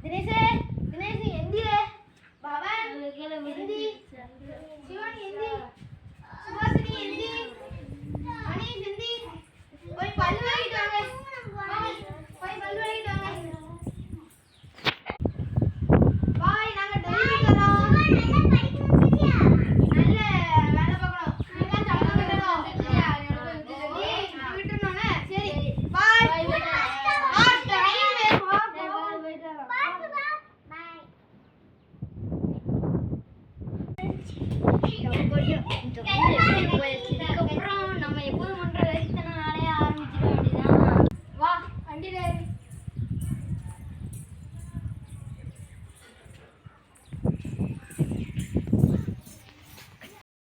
தினேஷே தினேஷ் எந்திரே பவன் எந்தி சிவானி எந்தி சுபாசினி எந்தி மணி எந்தி போய் பல்லு விளக்கிட்டு வாங்க போய் பல்லு விளக்கிட்டு வாங்க பாய் நாங்க டெல்லி போறோம் நல்ல வேலை பார்க்கணும் நீங்க சம்பளம் கட்டணும் சரியா விட்டுறணும்னா சரி பாய் டைம் வேணும் பாய்